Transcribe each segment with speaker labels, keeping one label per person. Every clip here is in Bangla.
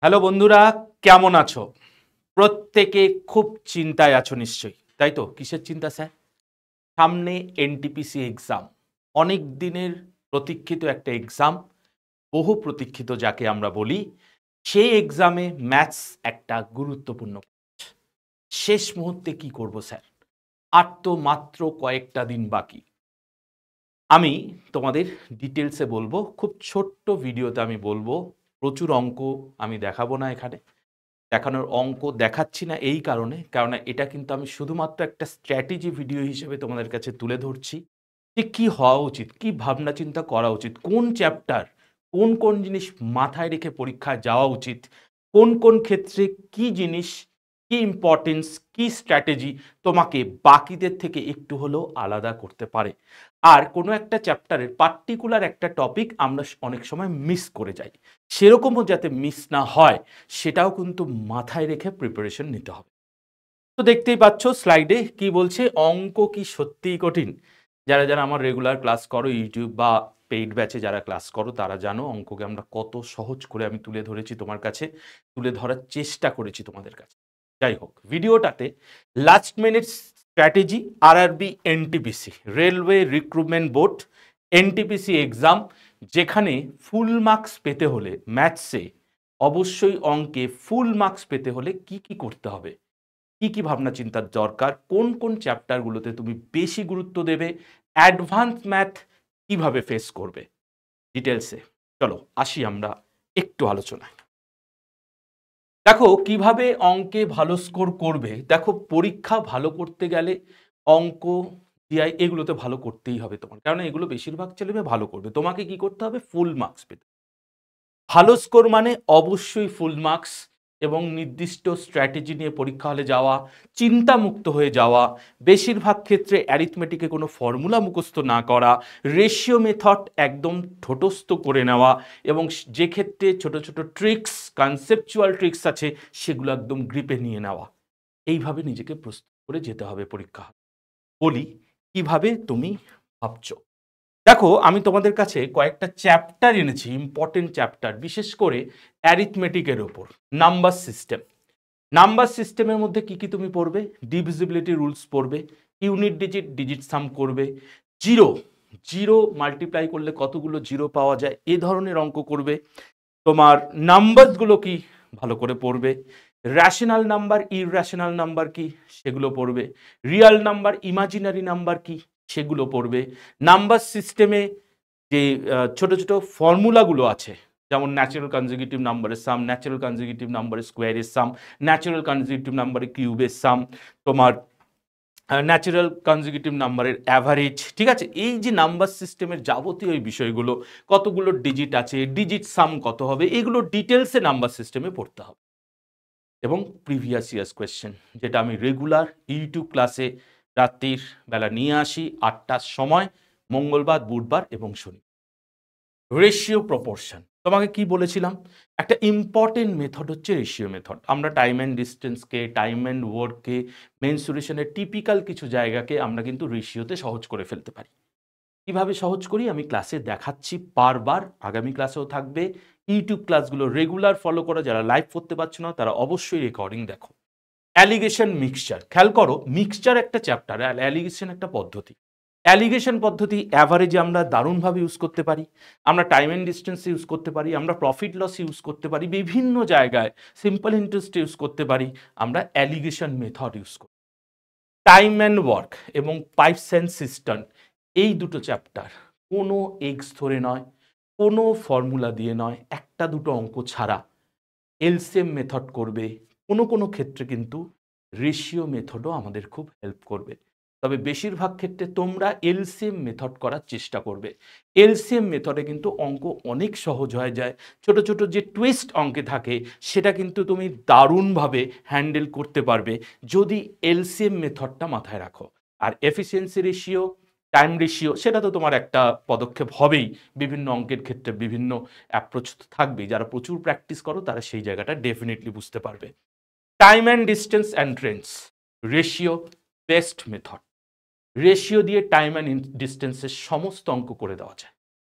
Speaker 1: হ্যালো বন্ধুরা, কেমন আছো? প্রত্যেকে খুব চিন্তায় আছো নিশ্চয়ই, তাই তো? কিসের চিন্তা স্যার? সামনে এনটিপিসি এক্সাম। অনেক দিনের প্রতীক্ষিত একটা এক্সাম, বহু প্রতীক্ষিত যাকে আমরা বলি। সেই এক্সামে ম্যাথস একটা গুরুত্বপূর্ণ। শেষ মুহূর্তে কি করব স্যার? আর তো মাত্র কয়েকটা দিন বাকি। আমি তোমাদের ডিটেলসে বলবো, খুব ছোট্ট ভিডিওতে আমি বলবো। প্রচুর অঙ্ক আমি দেখাবো না এখানে। দেখানোর অঙ্ক দেখাচ্ছি না এই কারণে, কারণ এটা কিন্তু আমি শুধুমাত্র একটা স্ট্র্যাটেজি ভিডিও হিসেবে তোমাদের কাছে তুলে ধরছি যে কি হওয়া উচিত, কি ভাবনা চিন্তা করা উচিত, কোন চ্যাপ্টার, কোন কোন জিনিস মাথায় রেখে পরীক্ষায় যাওয়া উচিত, কোন কোন ক্ষেত্রে কি জিনিস, কি ইম্পর্টেন্স, কি স্ট্র্যাটেজি তোমাকে বাকিদের থেকে একটু হলেও আলাদা করতে পারে। আর কোনো একটা চ্যাপ্টারের পার্টিকুলার একটা টপিক আমরা অনেক সময় মিস করে যাই, সেরকমও যাতে মিস না হয় সেটাও কিন্তু মাথায় রেখে প্রিপারেশন নিতে হবে। তো দেখতেই পাচ্ছ স্লাইডে কি বলছে, অঙ্ক কি সত্যিই কঠিন? যারা যারা আমার রেগুলার ক্লাস করো, ইউটিউব বা পেইড ব্যাচে যারা ক্লাস করো, তারা জানো অঙ্ককে আমরা কত সহজ করে আমি তুলে ধরেছি তোমার কাছে, তুলে ধরার চেষ্টা করেছি তোমাদের কাছে। যাই হোক, ভিডিওটাতে last minute strategy, RRB NTPC, railway recruitment board NTPC exam, যেখানে ফুল মার্কস পেতে হলে ম্যাথসে, অবশ্যই অঙ্কে ফুল মার্কস পেতে হলে কি কি করতে হবে, কি কি ভাবনা চিন্তার দরকার, কোন কোন চ্যাপ্টারগুলোতে তুমি বেশি গুরুত্ব দেবে, অ্যাডভান্স ম্যাথ কিভাবে ফেস করবে, ডিটেলসে চলো আসি আমরা একটু আলোচনায়। দেখো কিভাবে অঙ্কে ভালো স্কোর করবে। দেখো, পরীক্ষা ভালো করতে গেলে অঙ্ক, জিআই এগুলোতে ভালো করতেই হবে তোমার, কারণ এগুলো বেশিরভাগ ছেলে মেয়ে ভালো করবে। তোমাকে কি করতে হবে? ফুল মার্কস পেতে। ভালো স্কোর মানে অবশ্যই ফুল মার্কস এবং নির্দিষ্ট স্ট্র্যাটেজি নিয়ে পরীক্ষা হলে যাওয়া, চিন্তামুক্ত হয়ে যাওয়া, বেশিরভাগ ক্ষেত্রে অ্যারিথমেটিকে কোনো ফর্মুলা মুখস্থ না করা, রেশিও মেথড একদম ঠোঁটস্থ করে নেওয়া, এবং যে ক্ষেত্রে ছোট ছোট ট্রিক্স, কনসেপচুয়াল ট্রিক্স আছে সেগুলো একদম গ্রিপে নিয়ে নেওয়া। এইভাবে নিজেকে প্রস্তুত করে যেতে হবে পরীক্ষা। বলি কিভাবে তুমি ভাবছো। দেখো, আমি তোমাদের কাছে কয়েকটা চ্যাপ্টার এনেছি, ইম্পর্টেন্ট চ্যাপ্টার, বিশেষ করে অ্যারিথমেটিকের ওপর। নাম্বার সিস্টেম, নাম্বার সিস্টেমের মধ্যে কি কি তুমি পড়বে? ডিভিজিবিলিটি রুলস পড়বে, ইউনিট ডিজিট, ডিজিট সাম করবে, জিরো, জিরো মাল্টিপ্লাই করলে কতগুলো জিরো পাওয়া যায় এ ধরনের অঙ্ক করবে। তোমার নাম্বারসগুলো কি ভালো করে পড়বে, র্যাশনাল নাম্বার, ইররেশনাল নাম্বার কি সেগুলো পড়বে, রিয়াল নাম্বার, ইমাজিনারি নাম্বার কি সেগুলো পড়বে। নাম্বার সিস্টেমে যে ছোট ছোট ফর্মুলাগুলো আছে, যেমন ন্যাচারাল কনজিকিউটিভ নাম্বারের সাম, ন্যাচারাল কনজিকিউটিভ নাম্বারের স্কোয়ারের সাম, ন্যাচারাল কনজিকিউটিভ নাম্বারের কিউবের সাম, তোমার ন্যাচারাল কনজিকিউটিভ নাম্বারের অ্যাভারেজ, ঠিক আছে? এই যে নাম্বার সিস্টেমের যাবতীয় এই বিষয়গুলো, কতগুলো ডিজিট আছে, ডিজিট সাম কত হবে, এগুলো ডিটেলসে নাম্বার সিস্টেমে পড়তে হবে। এবং প্রিভিয়াস ইয়ার্স কোয়েশ্চেন, যেটা আমি রেগুলার ইউটিউব ক্লাসে রাত্রির বেলা নিয়ে আসি 8টার সময়, মঙ্গলবার, বুধবার এবং শনি। রেশিও প্রপোর্শন, তোমাকে কি বলেছিলাম? একটা ইম্পর্টেন্ট মেথড হচ্ছে রেশিও মেথড। আমরা টাইম অ্যান্ড ডিস্টেন্সকে, টাইম অ্যান্ড ওয়ার্ককে, মেনসুরেশনের টিপিক্যাল কিছু জায়গাকে আমরা কিন্তু রেশিওতে সহজ করে ফেলতে পারি। কিভাবে সহজ করি আমি ক্লাসে দেখাচ্ছি বারবার, আগামী ক্লাসেও থাকবে। ইউটিউব ক্লাসগুলো রেগুলার ফলো করো, যারা লাইভ করতে পারছো না তারা অবশ্যই রেকর্ডিং দেখো। অ্যালিগেশন মিক্সচার, খেয়াল করো, মিক্সচার একটা চ্যাপ্টার আর অ্যালিগেশন একটা পদ্ধতি। অ্যালিগেশন পদ্ধতি অ্যাভারেজে আমরা দারুণভাবে ইউজ করতে পারি, আমরা টাইম অ্যান্ড ডিস্টেন্সে ইউজ করতে পারি, আমরা প্রফিট লস ইউজ করতে পারি, বিভিন্ন জায়গায় সিম্পল ইন্টারেস্ট ইউজ করতে পারি, আমরা অ্যালিগেশন মেথড ইউজ করি। টাইম অ্যান্ড ওয়ার্ক এবং পাইপস অ্যান্ড সিস্টেম, এই দুটো চ্যাপ্টার কোনো এক্স ধরে নয়, কোনো ফর্মুলা দিয়ে নয়, একটা দুটো অঙ্ক ছাড়া এলসিএম মেথড করবে। কোনো কোনো ক্ষেত্রে কিন্তু রেশিও মেথডও আমাদের খুব হেল্প করবে, তবে বেশিরভাগ ক্ষেত্রে তোমরা এলসিএম মেথড করার চেষ্টা করবে। এলসিএম মেথডে কিন্তু অঙ্ক অনেক সহজ হয়ে যায়, ছোট ছোট যে টুইস্ট অঙ্কে থাকে সেটা কিন্তু তুমি দারুণভাবে হ্যান্ডেল করতে পারবে যদি এলসিএম মেথডটা মাথায় রাখো। আর এফিসিয়েন্সি রেশিও, টাইম রেশিও, সেটা তো তোমার একটা পদক্ষেপ হবেই। বিভিন্ন অঙ্কের ক্ষেত্রে বিভিন্ন অ্যাপ্রোচ থাকবেই, যারা প্রচুর প্র্যাকটিস করো তারা সেই জায়গাটা ডেফিনেটলি বুঝতে পারবে। Time and distance and Trends, ratio best method. Ratio দিয়ে টাইম অ্যান্ড ডিস্টেন্সের সমস্ত অঙ্ক করে দেওয়া যায়,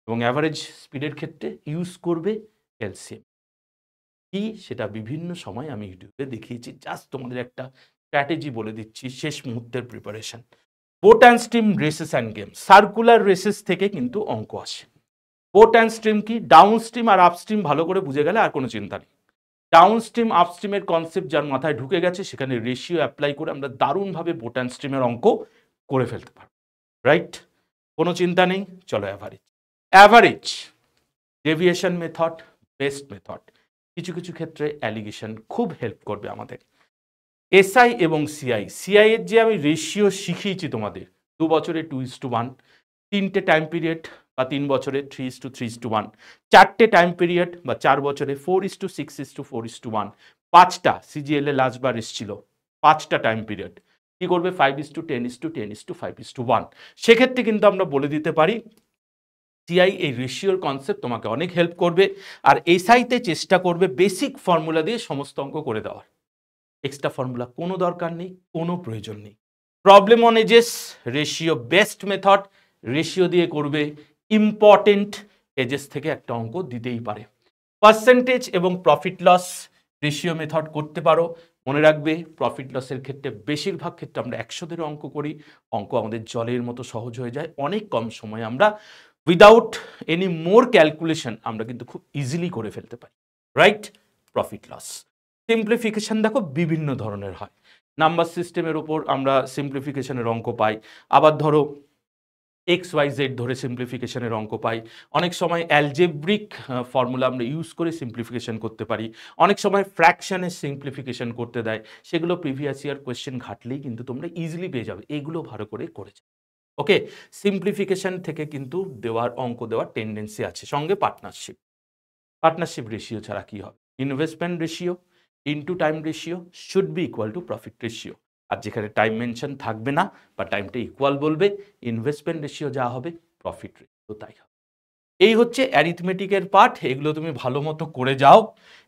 Speaker 1: এবং অ্যাভারেজ স্পিডের ক্ষেত্রে ইউজ করবে এলসিএম। কি সেটা বিভিন্ন সময় আমি ইউটিউবে দেখিয়েছি, জাস্ট তোমাদের একটা স্ট্র্যাটেজি বলে দিচ্ছি, শেষ মুহূর্তের preparation. Boat and stream races and game, circular races থেকে কিন্তু অঙ্ক আসে। বোট অ্যান্ড স্ট্রিম কি? ডাউন স্ট্রিম আর আপস্ট্রিম ভালো করে বুঝে গেলে আর কোনো চিন্তা নেই। ডাউন স্ট্রিম আপস্ট্রিমের কনসেপ্ট যার মাথায় ঢুকে গেছে, সেখানে রেশিও অ্যাপ্লাই করে আমরা দারুণভাবে বোট অ্যান্ড স্ট্রিমের অঙ্ক করে ফেলতে পারবো, রাইট? কোনো চিন্তা নেই। চলো average. Average deviation method, best method. কিছু কিছু ক্ষেত্রে অ্যালিগেশন খুব হেল্প করবে আমাদের। এসআই এবং সিআই, সিআই এর যে আমি রেশিও শিখিয়েছি তোমাদের, 2 বছরে 2:1, 3টে টাইম পিরিয়ড বা 3 বছরে 3:3:1, 4টে টাইম পিরিয়ড বা 4 বছরে 4:6:4:1, 5টা সিজিএল এ লাস্টবার এসেছিল 5টা টাইম পিরিয়ড, কি করবে 5:10:10:5:1। সেক্ষেত্রে কিন্তু আমরা বলে দিতে পারি সিআই এই রেশিওর কনসেপ্ট তোমাকে অনেক হেল্প করবে, আর এসআইতে চেষ্টা করবে বেসিক ফর্মুলা দিয়ে সমস্ত অঙ্ক করে দেওয়ার। এক্সট্রা ফর্মুলা কোনো দরকার নেই, কোনো প্রয়োজন নেই। Problem on ages, ratio best method, ratio দিয়ে করবে, ইম্পর্টেন্ট এজেস থেকে একটা অঙ্ক দিতেই পারে। পার্সেন্টেজ এবং প্রফিট লস রেশিও মেথড করতে পারো। মনে রাখবে প্রফিট লসের ক্ষেত্রে বেশিরভাগ ক্ষেত্রে আমরা 100 ধরে অঙ্ক করি, অঙ্ক আমাদের জলের মতো সহজ হয়ে যায়, অনেক কম সময়ে আমরা উইদাউট এনি মোর ক্যালকুলেশন আমরা কিন্তু খুব ইজিলি করে ফেলতে পারি, রাইট? প্রফিট লস সিম্পলিফিকেশন দেখো বিভিন্ন ধরনের হয়। নাম্বার সিস্টেমের ওপর আমরা সিম্পলিফিকেশনের অঙ্ক পাই, আবার ধরো XYZ ধরে সিম্পলিফিকেশনের অঙ্ক পাই, অনেক সময় অ্যালজেব্রিক ফর্মুলা আমরা ইউজ করে সিম্পলিফিকেশন করতে পারি, অনেক সময় ফ্র্যাকশনের সিম্পলিফিকেশন করতে দেয়, সেগুলো প্রিভিয়াস ইয়ার কোয়েশ্চেন ঘাটলেই কিন্তু তোমরা ইজিলি পেয়ে যাবে, এগুলো ভালো করে করেছে। ওকে, সিম্পলিফিকেশন থেকে কিন্তু দেওয়ার অঙ্ক দেওয়ার টেন্ডেন্সি আছে। সঙ্গে পার্টনারশিপ, পার্টনারশিপ রেশিও ছাড়া কি হবে? Investment ratio into time ratio should be equal to profit ratio. আর যেখানে টাইম মেনশন থাকবে না বা টাইমটা ইকুয়াল বলবে, ইনভেস্টমেন্ট রেশিও যা হবে প্রফিট রেশিও তাই হবে। এই হচ্ছে অ্যারিথমেটিকের পার্ট, এগুলো তুমি ভালো মতো করে যাও।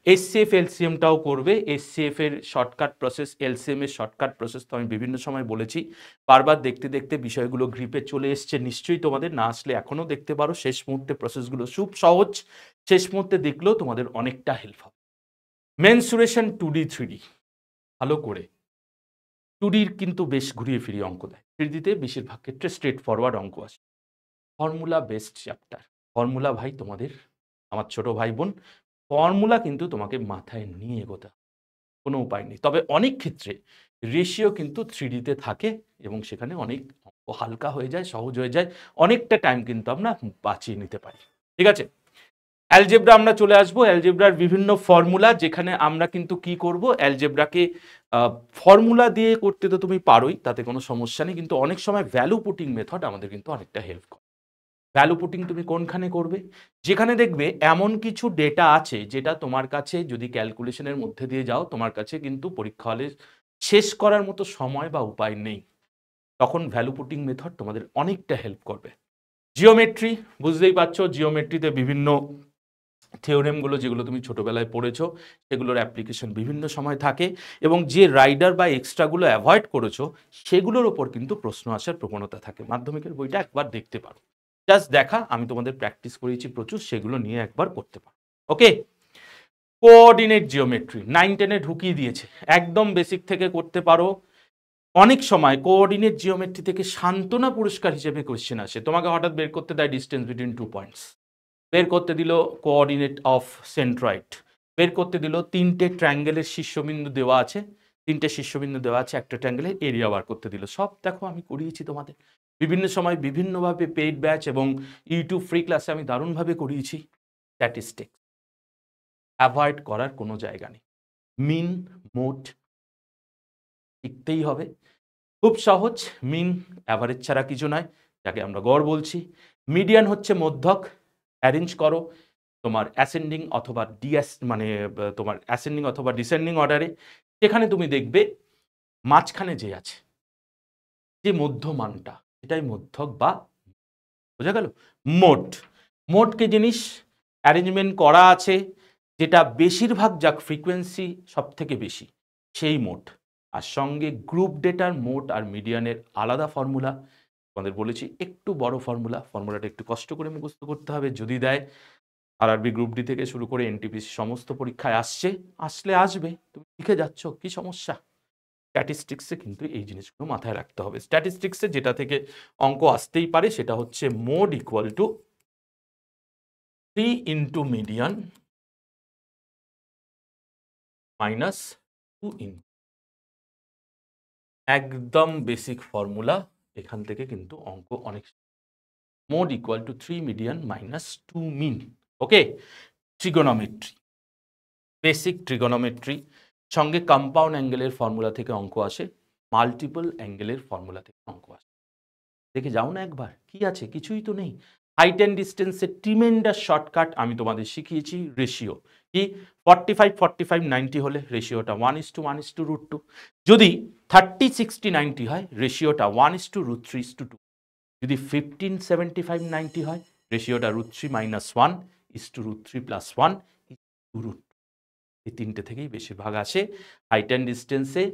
Speaker 1: এসসিএফ এলসিএমটাও করবে, এসসিএফ এর শর্টকাট প্রসেস, এলসিএম এর শর্টকাট প্রসেস তো আমি বিভিন্ন সময় বলেছি, বারবার দেখতে দেখতে বিষয়গুলো গ্রিপে চলে এসছে, নিশ্চয়ই তোমাদের না আসলে এখনও দেখতে পারো, শেষ মুহূর্তে প্রসেসগুলো খুব সহজ, শেষ মুহূর্তে দেখলেও তোমাদের অনেকটা হেল্প হবে। মেনসুরেশন 2D 3D ভালো করে, 2Dর কিন্তু বেশ ঘুরিয়ে ফিরিয়ে অঙ্ক দেয়, 3Dতে বেশিরভাগ ক্ষেত্রে স্ট্রেট ফরওয়ার্ড অঙ্ক আসে। ফর্মুলা বেসড চ্যাপ্টার, ফর্মুলা ভাই তোমাদের, আমার ছোট ভাই বোন, ফর্মুলা কিন্তু তোমাকে মাথায় নিয়ে এগোতে হবে, কোনো উপায় নেই। তবে অনেক ক্ষেত্রে রেশিও কিন্তু 3Dতে থাকে এবং সেখানে অনেক অঙ্ক হালকা হয়ে যায়, সহজ হয়ে যায়, অনেকটা টাইম কিন্তু আমরা বাঁচিয়ে নিতে পারি। ঠিক আছে, অ্যালজেব্রা আমরা চলে আসবো। অ্যালজেব্রার বিভিন্ন ফর্মুলা, যেখানে আমরা কিন্তু কি করব, অ্যালজেব্রাকে ফর্মুলা দিয়ে করতে তো তুমি পারোই, তাতে কোনো সমস্যা নেই, কিন্তু অনেক সময় ভ্যালু পুটিং মেথড আমাদের কিন্তু অনেকটা হেল্প করে। ভ্যালু পুটিং তুমি কোনখানে করবে? যেখানে দেখবে এমন কিছু ডেটা আছে যেটা তোমার কাছে যদি ক্যালকুলেশনের মধ্যে দিয়ে যাও, তোমার কাছে কিন্তু পরীক্ষা হলে শেষ করার মতো সময় বা উপায় নেই, তখন ভ্যালু পুটিং মেথড তোমাদের অনেকটা হেল্প করবে। জিওমেট্রি, বুঝতেই পারছো, জিওমেট্রিতে বিভিন্ন থিওরেমগুলো যেগুলো তুমি ছোটবেলায় পড়েছো, সেগুলোর অ্যাপ্লিকেশন বিভিন্ন সময় থাকে, এবং যে রাইডার বা এক্সট্রাগুলো অ্যাভয়েড করেছো সেগুলোর ওপর কিন্তু প্রশ্ন আসার প্রবণতা থাকে। মাধ্যমিকের বইটা একবার দেখতে পারো, জাস্ট দেখা, আমি তোমাদের প্র্যাকটিস করিয়েছি প্রচুর, সেগুলো নিয়ে একবার করতে পারো। ওকে, কোঅর্ডিনেট জিওমেট্রি 9-10-এ ঢুকিয়ে দিয়েছে, একদম বেসিক থেকে করতে পারো। অনেক সময় কোঅর্ডিনেট জিওমেট্রি থেকে সান্ত্বনা পুরস্কার হিসেবে কোয়েশ্চেন আসে, তোমাকে হঠাৎ বের করতে দেয় ডিস্টেন্স বিটুইন 2 পয়েন্টস, বের করতে দিল কোঅর্ডিনেট অফ সেন্ট্রয়েড, বের করতে দিল 3টে ট্রায়াঙ্গেলের শীর্ষবিন্দু দেওয়া আছে, 3টে শীর্ষবিন্দু দেওয়া আছে একটা ট্রায়াঙ্গেলের, এরিয়া বার করতে দিল। সব দেখো আমি করিয়েছি তোমাদের বিভিন্ন সময় বিভিন্নভাবে, পেইড ব্যাচ এবং ইউটিউব ফ্রি ক্লাসে আমি দারুণভাবে করিয়েছি। স্ট্যাটিস্টিক্স অ্যাভয়েড করার কোনো জায়গা নেই, মিন মোড শিখতেই হবে, খুব সহজ। মিন অ্যাভারেজ ছাড়া কিছু নয়, যাকে আমরা গড় বলছি। মিডিয়ান হচ্ছে মধ্যক, অ্যারেঞ্জ করো তোমার অ্যাসেন্ডিং অথবা তোমার অ্যাসেন্ডিং অথবা ডিসেন্ডিং অর্ডারে, সেখানে তুমি দেখবে মাঝখানে যে আছে যে মধ্যমানটা, এটাই মধ্যক বা, বোঝা গেল? মোড, মোড কি জিনিস? অ্যারেঞ্জমেন্ট করা আছে যেটা বেশিরভাগ যাক ফ্রিকোয়েন্সি সব থেকে বেশি, সেই মোড, আর সঙ্গে গ্রুপ ডেটার মোড আর মিডিয়ানের আলাদা ফর্মুলা তোমাদের বলেছি, একটু বড় ফর্মুলা, ফর্মুলাটা একটু কষ্ট করে মুখস্থ করতে হবে, যদি দেয় আরআরবি গ্রুপ ডি থেকে শুরু করে এনটিপিসি সমস্ত পরীক্ষায় আসছে, আসলে আসবে, তুমি শিখে যাচ্ছ, কি সমস্যা? স্ট্যাটিস্টিক্সে কিন্তু এই জিনিসগুলো মাথায় রাখতে হবে। স্ট্যাটিস্টিক্সে যেটা থেকে অঙ্ক আসতেই পারে সেটা হচ্ছে mode equal to 3 into median minus 2 into, একদম বেসিক ফর্মুলা, এখান থেকে কিন্তু অঙ্ক অনেক। Mode equal to 3 median minus 2 mean. Okay, trigonometry, basic trigonometry, সঙ্গে কম্পাউন্ড অ্যাঙ্গেলের ফর্মুলা থেকে অঙ্ক আসে, মাল্টিপল অ্যাঙ্গেলের ফর্মুলা থেকে অঙ্ক আসে। দেখে যাও না একবার, কি আছে? কিছুই তো নেই। হাইট অ্যান্ড ডিস্টেন্সের ট্রিমেন্ডাস শর্টকাট আমি তোমাদের শিখিয়েছি, রেশিও কি 45 45 90 হলে রেশিওটা 1:1:√2, যদি 30 60 90 হয় রেশিওটা 1:√3:2, যদি 15 75 90 হয় রেশিওটা √3 - 1:√3 + 1:√2। এই তিনটে থেকেই বেশিরভাগ আসে হাইট অ্যান্ড ডিস্টেন্সে।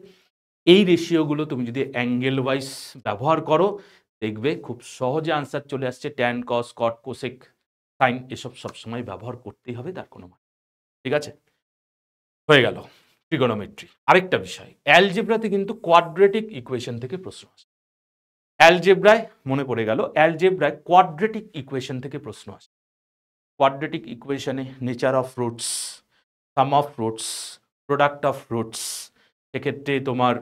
Speaker 1: এই রেশিওগুলো তুমি যদি অ্যাঙ্গেল ওয়াইজ ব্যবহার করো দেখবে খুব সহজে আনসার চলে আসছে। ট্যান, কস, কট, কোসেক, সাইন এসব সবসময় ব্যবহার করতেই হবে, তার কোনো মানে। ঠিক আছে, হয়ে গেল ট্রিগোনোমেট্রি। আরেকটা বিষয়, অ্যালজেব্রাতে কিন্তু কোয়াড্রেটিক ইকুয়েশন থেকে প্রশ্ন আসে। অ্যালজেব্রায় মনে পড়ে গেল, অ্যালজেব্রায় কোয়াড্রেটিক ইকুয়েশন থেকে প্রশ্ন আসে। কোয়াড্রেটিক ইকুয়েশনে nature of roots, some of roots, product of roots, সেক্ষেত্রে তোমার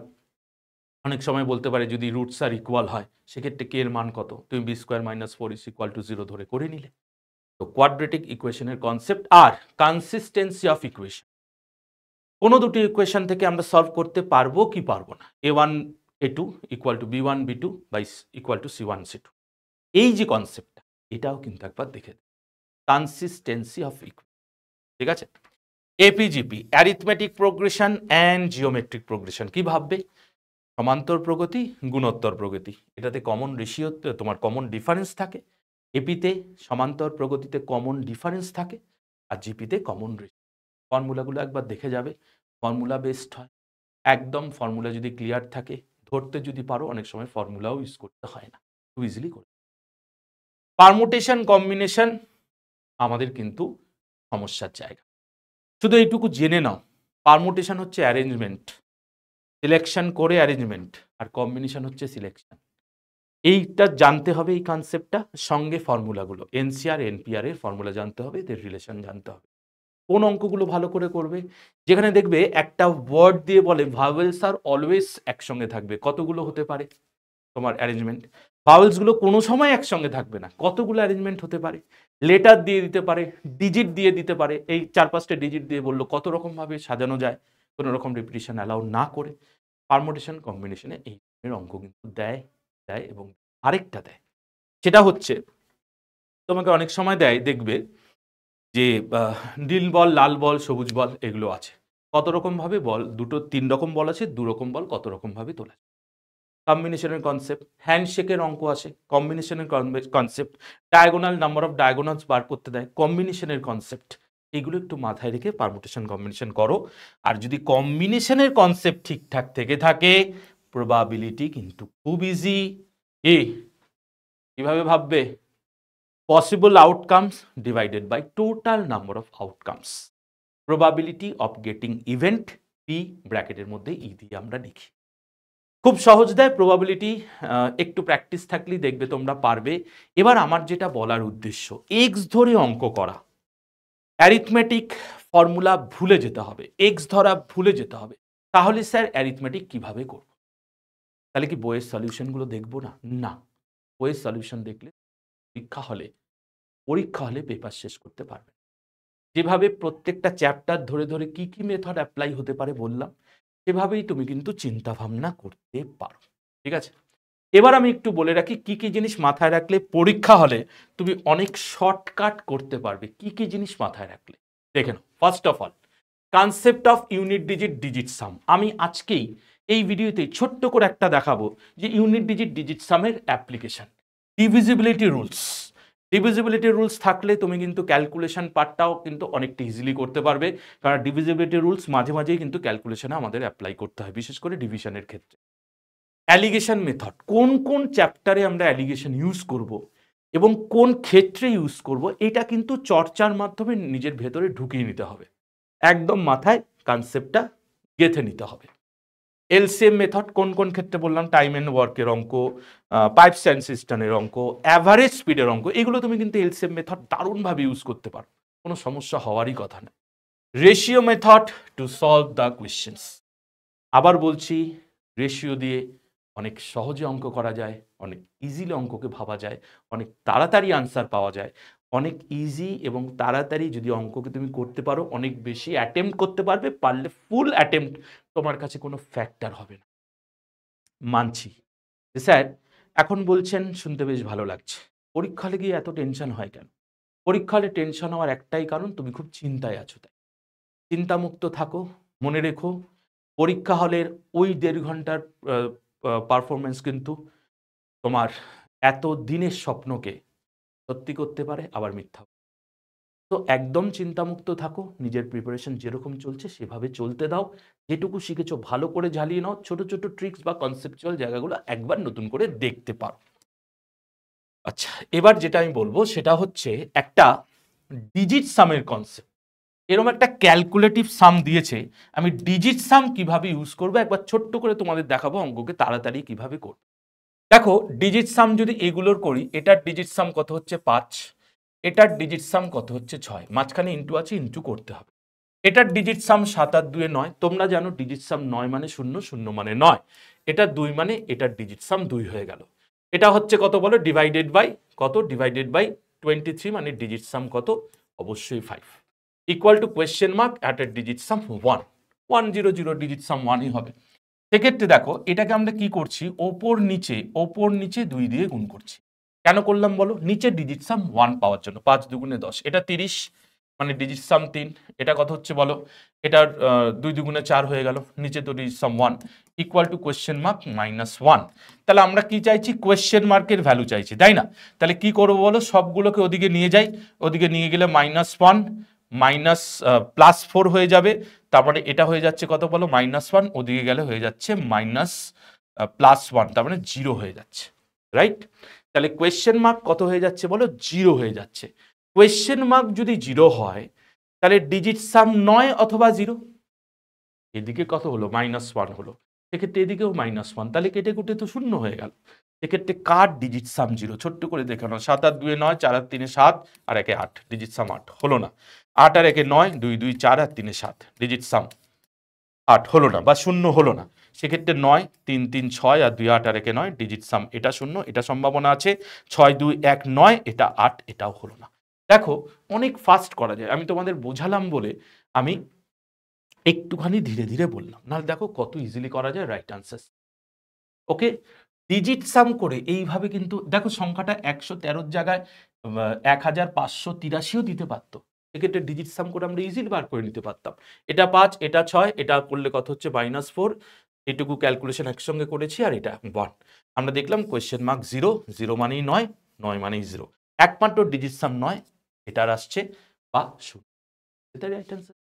Speaker 1: অনেক সময় বলতে পারে যদি রুটস আর ইকুয়াল হয় সেক্ষেত্রে কে এর মান কত, তুমি b² - 4 = 0 ধরে করে নিলে। তো কোয়াড্রেটিক ইকুয়েশনের কনসেপ্ট আর কনসিস্টেন্সি অফ ইকুয়েশন, কোনো দুটি ইকুয়েশন থেকে আমরা সলভ করতে পারবো কি পারবো না, a1 a2 = b1 b2 = c1 c2, এই যে কনসেপ্টটা এটাও কিন্তু একবার দেখে, কনসিস্টেন্সি অফ ইকুয়েশন। ঠিক আছে, AP GP, arithmetic progression and geometric progression, কি ভাববে? সমান্তর প্রগতি, গুণোত্তর প্রগতি, এটাতে কমন রেশিও, তোমার কমন ডিফারেন্স থাকে। এপিতে সমান্তর প্রগতিতে কমন ডিফারেন্স থাকে, আর জিপিতে কমন রেশিও। ফর্মুলাগুলো একবার দেখে যাবে, ফর্মুলা বেসড হয় একদম। ফর্মুলা যদি ক্লিয়ার থাকে, ধরতে যদি পারো, অনেক সময় ফর্মুলাও ইউজ করতে হয় না, খুব ইজিলি করে। পারমুটেশন কম্বিনেশন আমাদের কিন্তু সমস্যার জায়গা, শুধু এইটুকু জেনে নাও, পারমুটেশন হচ্ছে অ্যারেঞ্জমেন্ট, সিলেকশন করে অ্যারেঞ্জমেন্ট, আর কম্বিনেশন হচ্ছে সিলেকশন। এইটা জানতে হবে, এই কনসেপ্টটা, সঙ্গে ফর্মুলাগুলো এনসিআর এনপিআর এর ফর্মুলা জানতে হবে, এদের রিলেশন জানতে হবে। কোন অঙ্কগুলো ভালো করে করবে, যেখানে দেখবে একটা ওয়ার্ড দিয়ে বলে ভাওয়েলস আর অলওয়েজ একসঙ্গে থাকবে, কতগুলো হতে পারে তোমার অ্যারেঞ্জমেন্ট? ভাওয়েলসগুলো কোনো সময় একসঙ্গে থাকবে না, কতগুলো অ্যারেঞ্জমেন্ট হতে পারে? লেটার দিয়ে দিতে পারে, ডিজিট দিয়ে দিতে পারে, এই 4-5টা ডিজিট দিয়ে বললো কত রকমভাবে সাজানো যায়, কোনো রকম রিপিটিশন অ্যালাউ না করে। পারমুটেশন কম্বিনেশনে এই ধরনের অঙ্ক কিন্তু দেয় দেয় এবং আরেকটা দেয়, সেটা হচ্ছে তোমাকে অনেক সময় দেয়, দেখবে যে নীল বল, লাল বল, সবুজ বল এগুলো আছে, কত রকম ভাবে বল, 3 রকম বল আছে, 2 রকম বল কত রকম ভাবে তোলা। কম্বিনেশনের কনসেপ্ট, হ্যান্ডশেকের অঙ্ক আসে, কম্বিনেশনের concept, diagonal, number of diagonals বার করতে দেয়, কম্বিনেশনের কনসেপ্ট। এগুলো একটু মাথায় রেখে পারমুটেশন কম্বিনেশন করো। আর যদি কম্বিনেশনের কনসেপ্ট ঠিকঠাক থেকে থাকে, প্রবাবিলিটি কিন্তু খুব ইজি। কিভাবে ভাববে? Possible outcomes divided by total number of outcomes, probability of getting event, P ব্র্যাকেটের মধ্যে ই দিয়ে আমরা লিখি। খুব সহজ দেয় প্রবাবিলিটি, একটু প্র্যাকটিস থাকলেই দেখবে তোমরা পারবে। এবার আমার যেটা বলার উদ্দেশ্য, এক্স ধরে অঙ্ক করা, অ্যারিথমেটিক ফর্মুলা ভুলে যেতে হবে, এক্স ধরা ভুলে যেতে হবে। তাহলে স্যার অ্যারিথমেটিক কিভাবে করব? তাহলে কি বইয়ের সলিউশনগুলো দেখবো না? না, বইয়ের সলিউশন দেখলে পরীক্ষা হলে পেপার শেষ করতে পারবে। যেভাবে প্রত্যেকটা চ্যাপ্টার ধরে ধরে কি কি মেথড অ্যাপ্লাই হতে পারে বললাম, সেভাবেই তুমি কিন্তু চিন্তা ভাবনা করতে পারো। ঠিক আছে, এবার আমি একটু বলে রাখি কি কি জিনিস মাথায় রাখলে পরীক্ষা হলে তুমি অনেক শর্টকাট করতে পারবে। কি কি জিনিস মাথায় রাখলে দেখে নাও। First of all, concept of unit digit digit sum. আমি আজকেই এই ভিডিওতে ছোট্ট করে একটা দেখাবো যে ইউনিট ডিজিট ডিজিট সামের application. Divisibility rules, divisibility rules থাকলে তুমি কিন্তু ক্যালকুলেশন পার্টটাও কিন্তু অনেকটা ইজিলি করতে পারবে, কারণ ডিভিজিবিলিটি রুলস মাঝে মাঝেই কিন্তু ক্যালকুলেশনে আমাদের অ্যাপ্লাই করতে হয়, বিশেষ করে ডিভিশনের ক্ষেত্রে। অ্যালিগেশন মেথড, কোন কোন চ্যাপ্টারে আমরা অ্যালিগেশন ইউজ করব, এবং কোন ক্ষেত্রে ইউজ করব এটা কিন্তু চর্চার মাধ্যমে নিজের ভেতরে ঢুকিয়ে নিতে হবে, একদম মাথায় কনসেপ্টটা গেঁথে নিতে হবে। এলসিএম মেথড কোন কোন ক্ষেত্রে বললাম, টাইম এন্ড ওয়ার্কের অঙ্ক, পাইপস অ্যান্ড সিস্টেমের অঙ্ক, অ্যাভারেজ স্পিডের অঙ্ক, এগুলো তুমি কিন্তু এলসিএম মেথড দারুণভাবে ইউজ করতে পারো, কোনো সমস্যা হওয়ারই কথা না। Ratio method to solve the questions, আবার বলছি রেশিও দিয়ে অনেক সহজে অঙ্ক করা যায়, অনেক ইজিলি অঙ্ককে ভাবা যায়, অনেক তাড়াতাড়ি আনসার পাওয়া যায়, অনেক ইজি এবং তাড়াতাড়ি যদি অঙ্ককে তুমি করতে পারো, অনেক বেশি অ্যাটেম্প্ট করতে পারবে, পারলে ফুল অ্যাটেম্প্ট, তোমার কাছে কোনো ফ্যাক্টর হবে না। মানছি যে স্যার এখন বলছেন শুনতে বেশ ভালো লাগছে, পরীক্ষা হলে গিয়ে এত টেনশন হয় কেন? পরীক্ষা হলে টেনশন হওয়ার একটাই কারণ, তুমি খুব চিন্তায় আছো তাই। চিন্তামুক্ত থাকো, মনে রেখো পরীক্ষা হলের ওই 1.5 ঘন্টার পারফরমেন্স কিন্তু তোমার এত দিনের স্বপ্নকে সত্যি করতে পারে, আবার মিথ্যা। তো একদম চিন্তামুক্ত থাকো, নিজের প্রিপারেশন যেরকম চলছে সেভাবে চলতে দাও, যেটুকু শিখেছো ভালো করে ঝালিয়ে নাও, ছোট ছোট ট্রিক্স বা কনসেপচুয়াল জায়গাগুলো একবার নতুন করে দেখতে পারো। আচ্ছা, এবার যেটা আমি বলবো সেটা হচ্ছে একটা ডিজিট সামের কনসেপ্ট। এরকম একটা ক্যালকুলেটিভ সাম দিয়েছে, আমি ডিজিট সাম কিভাবে ইউজ করবো একবার ছোট্ট করে তোমাদের দেখাবো, অঙ্ককে তাড়াতাড়ি কিভাবে করবো। দেখো ডিজিট সাম যদি এগুলোর করি, এটার ডিজিট সাম কত হচ্ছে 5, এটার ডিজিট সাম কত হচ্ছে 6, মাঝখানে ইন্টু আছে, ইন্টু করতে হবে। এটার ডিজিট সাম 7 আর 2 9, তোমরা জানো ডিজিট সাম 9 মানে 0, 0 মানে 9, এটা 2 মানে এটার ডিজিট সাম 2 হয়ে গেল। এটা হচ্ছে কত বলো, ডিভাইডেড বাই কত, ডিভাইডেড বাই 23, মানে ডিজিট সাম কত, অবশ্যই 5, equal to question mark at a digit sum 1, 1 0 0, digit sum 1ই হবে। সেক্ষেত্রে দেখো এটাকে আমরা কি করছি, ওপর নিচে 2 দিয়ে গুণ করছি। কেন করলাম বলো, নিচে ডিজিট সাম 1 পাওয়ার জন্য, 5 2 10, এটা 30, মানে ডিজিট সাম 3, এটা কত হচ্ছে বলো, এটার 2 2 4 হয়ে গেল, নিচে তো digit sum 1, equal to question mark -1। তাহলে আমরা কি চাইছি, কোয়েশ্চেন মার্কের ভ্যালু চাইছি, তাই না? তাহলে কি করবো বলো, সবগুলোকে ওদিকে নিয়ে যাই, ওদিকে নিয়ে গেলে -1 মাইনাস +4 হয়ে যাবে, তারপরে এটা হয়ে যাচ্ছে কত বলো, -1, ওদিকে গেলে হয়ে যাচ্ছে +1, তার মানে 0 হয়ে যাচ্ছে, রাইট? তাহলে কোয়েশ্চেন মার্ক কত হয়ে যাচ্ছে বলো, 0 হয়ে যাচ্ছে। কোয়েশ্চেন মার্ক যদি 0 হয় তাহলে ডিজিট সাম 9 অথবা 0, এদিকে কত হলো, -1 হলো, সেক্ষেত্রে এদিকেও -1, তাহলে কেটে কুটে তো 0 হয়ে গেল। সেক্ষেত্রে কার ডিজিট সাম 0, ছোট্ট করে দেখানো, 7 আর 2 9, 4 আর 3 7, আর 1 8, ডিজিট সাম 8 হলো না, 8 আর 1 9, 2 2 4 আর 3 7, ডিজিট সাম 8 হলো না বা 0 হলো না। সেক্ষেত্রে 9 3 3 6 আর 2 8 আর 1 9, ডিজিট সাম এটা 0, এটা সম্ভাবনা আছে, 6 2 1 9, এটা 8, এটাও হলো না। দেখো অনেক ফাস্ট করা যায়, আমি তোমাদের বোঝালাম বলে আমি একটুখানি ধীরে ধীরে বললাম, নাহলে দেখো কত ইজিলি করা যায় রাইট আনসার। ওকে, ডিজিট সাম করে এইভাবে কিন্তু দেখো সংখ্যাটা 113 জায়গায় 1583ও দিতে পারতো, সেক্ষেত্রে ডিজিট সাম করে আমরা ইজিলি বার করে নিতে পারতাম। এটা 5, এটা 6, এটা করলে কত হচ্ছে -4, এটুকু ক্যালকুলেশন একসঙ্গে করেছি, আর এটা 1। আমরা দেখলাম কোয়েশ্চেন মার্ক 0, 0 মানেই 9, 9 মানেই 0, একমাত্র ডিজিট সাম 9, এটার আসছে বা 0, এটা রাইট আনসার।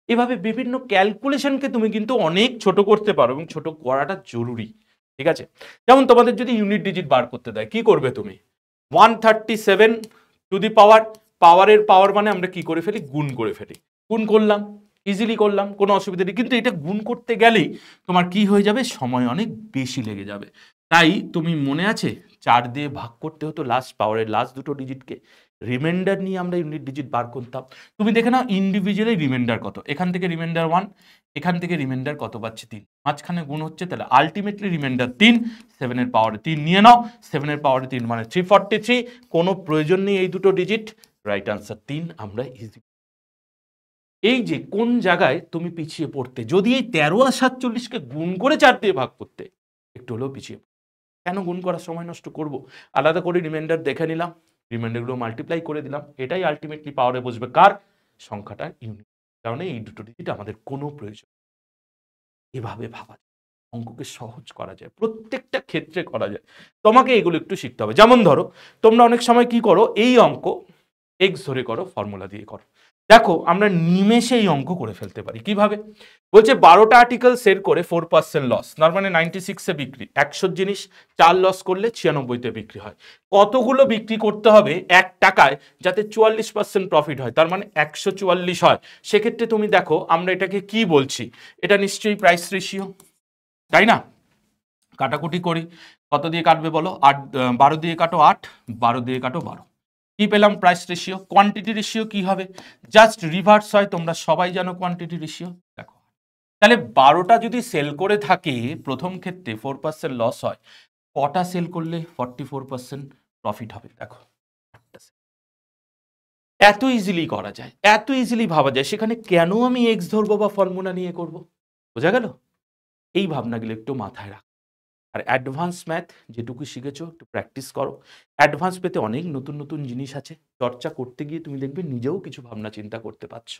Speaker 1: এভাবে বিভিন্ন ক্যালকুলেশনকে তুমি কিন্তু অনেক ছোট করতে পারো, এবং ছোট করাটা জরুরি, ঠিক আছে? যেমন তোমাদের যদি ইউনিট ডিজিট বার করতে দেয়, কি করবে তুমি, 137 টু দি পাওয়ার, পাওয়ারের পাওয়ার মানে আমরা কি করে ফেলি, গুণ করে ফেলি, গুণ করলাম, ইজিলি করলাম, কোনো অসুবিধা নেই। কিন্তু এটা গুণ করতে গেলেই তোমার কি হয়ে যাবে, সময় অনেক বেশি লেগে যাবে। তাই তুমি মনে আছে 4 দিয়ে ভাগ করতে হতো লাস্ট পাওয়ারের লাস্ট দুটো ডিজিটকে, রিমাইন্ডার নিয়ে আমরা ইউনিট ডিজিট বার করতাম। তুমি দেখে নাও ইন্ডিভিজুয়ালি রিমাইন্ডার কত, এখান থেকে রিমাইন্ডার 1, এখান থেকে রিমাইন্ডার কত পাচ্ছে 3, মাঝখানে গুণ হচ্ছে, তাহলে আলটিমেটলি রিমাইন্ডার 3, 7 এর পাওয়ারে 3 নিয়ে নাও, 7 এর পাওয়ারে 3 মানে 343, কোনো প্রয়োজন নেই এই দুটো ডিজিট, রাইট আনসার 3 আমরা ইজি। এই যে কোন জায়গায় তুমি পিছিয়ে পড়তে, যদি এই 13 আর 47কে গুণ করে 4 দিয়ে ভাগ করতে, একটু হলেও পিছিয়ে কেন গুণ করার সময় নষ্ট করব, আলাদা করে রিমাইন্ডার দেখে নিলাম, রিমাইন্ডারগুলো মাল্টিপ্লাই করে দিলাম, এটাই আলটিমেটলি পাওয়ারে বসবে কার, সংখ্যাটার ইউনিট, কারণ এই দুটো ডিজিট আমাদের কোনো প্রয়োজন। এভাবে ভাবা যায়, অঙ্ককে সহজ করা যায়, প্রত্যেকটা ক্ষেত্রে করা যায়, তোমাকে এগুলো একটু শিখতে হবে। যেমন ধরো তোমরা অনেক সময় কি করো, এই অঙ্ক এক্স ধরে করো, ফর্মুলা দিয়ে করো, দেখো আমরা নিমেষে এই অঙ্ক করে ফেলতে পারি কিভাবে। বলছে 12টা আর্টিকেল সেল করে 4% লস, তার মানে 96-এ বিক্রি, 100 জিনিস 4 লস করলে 96-তে বিক্রি হয়। কতগুলো বিক্রি করতে হবে 1 টাকায় যাতে 44% প্রফিট হয়, তার মানে 144 হয়। সেক্ষেত্রে তুমি দেখো আমরা এটাকে কি বলছি, এটা নিশ্চয়ই প্রাইস রেশিও, তাই না? কাটাকুটি করি, কত দিয়ে কাটবে বলো, 8 12 দিয়ে কাটো 8, 12 দিয়ে কাটো 12, কি পেলাম প্রাইস রেশিও। কোয়ান্টিটি রেশিও কি হবে, জাস্ট রিভার্স হয়, তোমরা সবাই জানো কোয়ান্টিটি রেশিও। দেখো তাহলে 12টা যদি সেল করে থাকে প্রথম ক্ষেত্রে 4% লস হয়, কটা সেল করলে 44% প্রফিট হবে, দেখো এত ইজিলি করা যায়, এত ইজিলি ভাবা যায়, সেখানে কেন আমি এক্স ধরবো বা ফর্মুলা নিয়ে করব, বোঝা গেল? এই ভাবনাগুলো একটু মাথায় রাখ। আর অ্যাডভান্স ম্যাথ যেটুকু শিখেছো একটু প্র্যাকটিস করো। অ্যাডভান্স পেতে অনেক নতুন নতুন জিনিস আছে, চর্চা করতে গিয়ে তুমি দেখবে নিজেও কিছু ভাবনা চিন্তা করতে পারছো।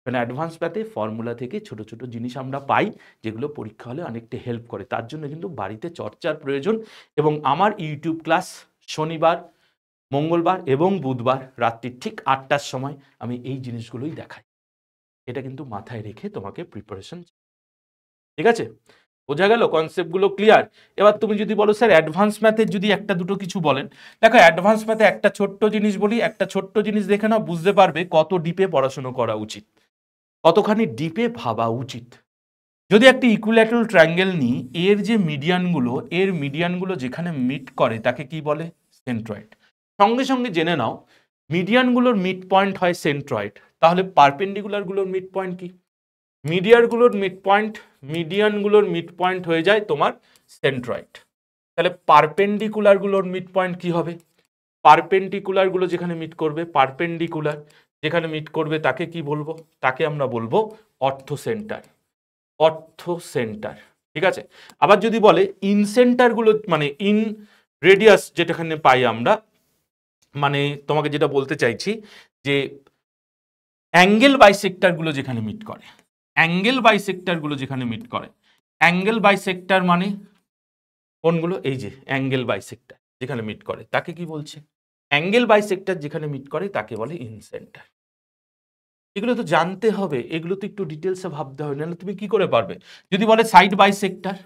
Speaker 1: মানে অ্যাডভান্স ম্যাথে ফর্মুলা থেকে ছোট ছোট জিনিস আমরা পাই, যেগুলো পরীক্ষা হলে অনেকটা হেল্প করে। তার জন্য কিন্তু বাড়িতে চর্চার প্রয়োজন। এবং আমার ইউটিউব ক্লাস শনিবার, মঙ্গলবার এবং বুধবার রাত্রি ঠিক 8টার সময় আমি এই জিনিসগুলোই দেখাই। এটা কিন্তু মাথায় রেখে তোমাকে প্রিপারেশন, ঠিক আছে? বোঝা গেল কনসেপ্টগুলো ক্লিয়ার? এবার তুমি যদি বলো স্যার অ্যাডভান্স ম্যাথের যদি একটা দুটো কিছু বলেন, দেখো অ্যাডভান্স ম্যাথে একটা ছোট্ট জিনিস বলি, একটা ছোট্ট জিনিস দেখে নাও, বুঝতে পারবে কত ডিপে পড়াশোনা করা উচিত, কতখানি ডিপে ভাবা উচিত। যদি একটা ইকুইল্যাটারাল ট্রায়াঙ্গেল নিই, এর মিডিয়ানগুলো যেখানে মিট করে তাকে কি বলে, সেন্ট্রয়েড। সঙ্গে সঙ্গে জেনে নাও মিডিয়ানগুলোর মিড পয়েন্ট হয় সেন্ট্রয়েড, তাহলে পারপেন্ডিকুলারগুলোর মিড পয়েন্ট কি, মিডিয়ানগুলোর মিড পয়েন্ট হয়ে যায় তোমার সেন্ট্রয়েড। তাহলে পারপেন্ডিকুলারগুলোর মিড পয়েন্ট কি হবে, পারপেন্ডিকুলারগুলো যেখানে মিট করবে, পারপেন্ডিকুলার যেখানে মিট করবে তাকে কি বলবো, তাকে আমরা বলবো অর্থ সেন্টার, অর্থ সেন্টার, ঠিক আছে? আবার যদি বলে ইন সেন্টারগুলো, মানে ইন রেডিয়াস যেটাখানে পাই আমরা, মানে তোমাকে যেটা বলতে চাইছি যে অ্যাঙ্গেল বাইসেক্টরগুলো যেখানে মিট করে, অ্যাঙ্গেল বাইসেক্টরগুলো যেখানে মিট করে, অ্যাঙ্গেল বাইসেক্টর মানে কোনগুলো, এই যে অ্যাঙ্গেল বাইসেক্টর যেখানে মিট করে তাকে কি বলছে, অ্যাঙ্গেল বাইসেক্টর যেখানে মিট করে তাকে বলে ইন সেন্টার। এগুলো তো জানতে হবে, এগুলো তো একটু ডিটেলসে ভাবতে হবে, নাহলে তুমি কি করে পারবে। যদি বলে সাইড বাইসেক্টর,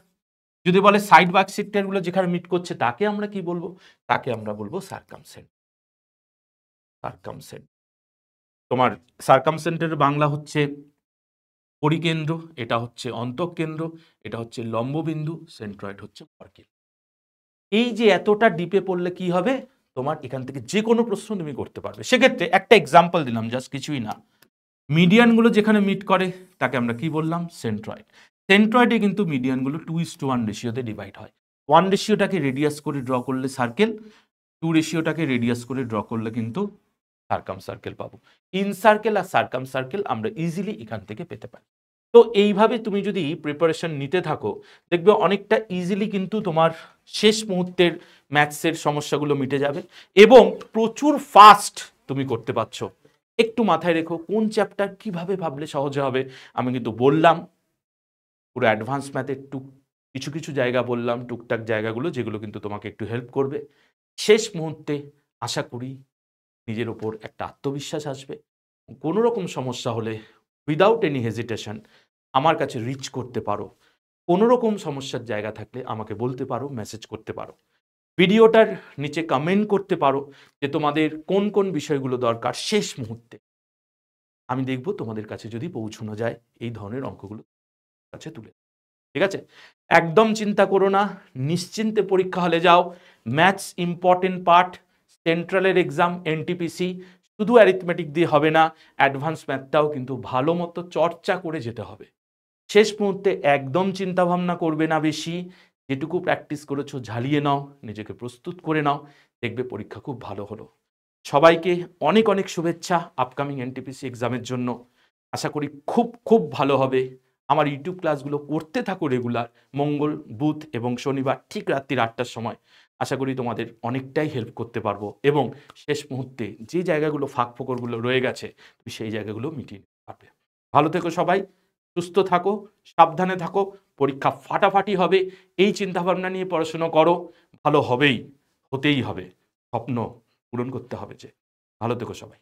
Speaker 1: যদি বলে সাইড বাইসেক্টরগুলো যেখানে মিট করছে তাকে আমরা কি বলবো, তাকে আমরা বলবো সার্কামসেন্ট। সার্কামসেন্ট, তোমার সার্কামসেন্টের বাংলা হচ্ছে পরিকেন্দ্র, এটা হচ্ছে অন্তঃকেন্দ্র, এটা হচ্ছে লম্ববিন্দু, সেন্ট্রয়েড হচ্ছে মরকেল। এই যে এতটা ডিপে পড়লে কি হবে, তোমার এখান থেকে যে কোনো প্রশ্ন তুমি করতে পারবে। সেক্ষেত্রে একটা এক্সাম্পল দিলাম, জাস্ট কিছুই না, মিডিয়ানগুলো যেখানে মিট করে তাকে আমরা কি বললাম, সেন্ট্রয়েড। সেন্ট্রয়েডে কিন্তু মিডিয়ানগুলো 2:1 রেশিওতে ডিভাইড হয়। 1 রেশিওটাকে রেডিয়াস করে ড্র করলে সার্কেল, 2 রেশিওটাকে রেডিয়াস করে ড্র করলে কিন্তু সার্কাম সার্কেল পাবো। ইন সার্কেল আর সার্কাম সার্কেল আমরা ইজিলি এখান থেকে পেতে পারি। তো এইভাবে তুমি যদি প্রিপারেশন নিতে থাকো, দেখবে অনেকটা ইজিলি কিন্তু তোমার শেষ মুহূর্তের ম্যাথসের সমস্যাগুলো মিটে যাবে এবং প্রচুর ফাস্ট তুমি করতে পারছো। একটু মাথায় রেখো কোন চ্যাপ্টার কিভাবে ভাবলে সহজে হবে। আমি কিন্তু বললাম পুরো অ্যাডভান্স ম্যাথের কিছু কিছু জায়গা বললাম, টুকটাক জায়গাগুলো যেগুলো কিন্তু তোমাকে একটু হেল্প করবে। শেষ মুহূর্তে আশা করি নিজের ওপর একটা আত্মবিশ্বাস আসবে। কোনো রকম সমস্যা হলে উইদাউট এনি হেজিটেশন আমার কাছে রিচ করতে পারো। কোনো রকম সমস্যার জায়গা থাকলে আমাকে বলতে পারো, মেসেজ করতে পারো, ভিডিওটার নিচে কমেন্ট করতে পারো যে তোমাদের কোন কোন বিষয়গুলো দরকার। শেষ মুহূর্তে আমি দেখব তোমাদের কাছে যদি পৌঁছানো যায় এই ধরনের অঙ্কগুলো কাছে তুলে, ঠিক আছে? একদম চিন্তা করো না, নিশ্চিন্তে পরীক্ষা হলে যাও। ম্যাথস ইম্পর্টেন্ট পার্ট, সেন্ট্রালের এক্সাম, এনটিপিসি, শুধু অ্যারিথমেটিক দিয়ে হবে না, অ্যাডভান্স ম্যাথটাও কিন্তু ভালো মতো চর্চা করে যেতে হবে। শেষ মুহূর্তে একদম চিন্তা ভাবনা করবে না বেশি, যেটুকু প্র্যাকটিস করেছো ঝালিয়ে নাও, নিজেকে প্রস্তুত করে নাও, দেখবে পরীক্ষা খুব ভালো হলো। সবাইকে অনেক অনেক শুভেচ্ছা আপকামিং এনটিপিসি এক্সামের জন্য। আশা করি খুব খুব ভালো হবে। আমার ইউটিউব ক্লাসগুলো করতে থাকো রেগুলার, মঙ্গল, বুধ এবং শনিবার ঠিক রাত্রি 8টার সময়। আশা করি তোমাদের অনেকটাই হেল্প করতে পারবো এবং শেষ মুহূর্তে যে জায়গাগুলো ফাঁক ফোকরগুলো রয়ে গেছে তুমি সেই জায়গাগুলো মিটিয়ে নিতে পারবে। ভালো থেকো সবাই, সুস্থ থাকো, সাবধানে থাকো, পরীক্ষা ফাটাফাটি হবে। এই চিন্তাভাবনা নিয়ে পড়াশুনো করো, ভালো হবেই, হতেই হবে, স্বপ্ন পূরণ করতে হবে যে। ভালো থেকো সবাই।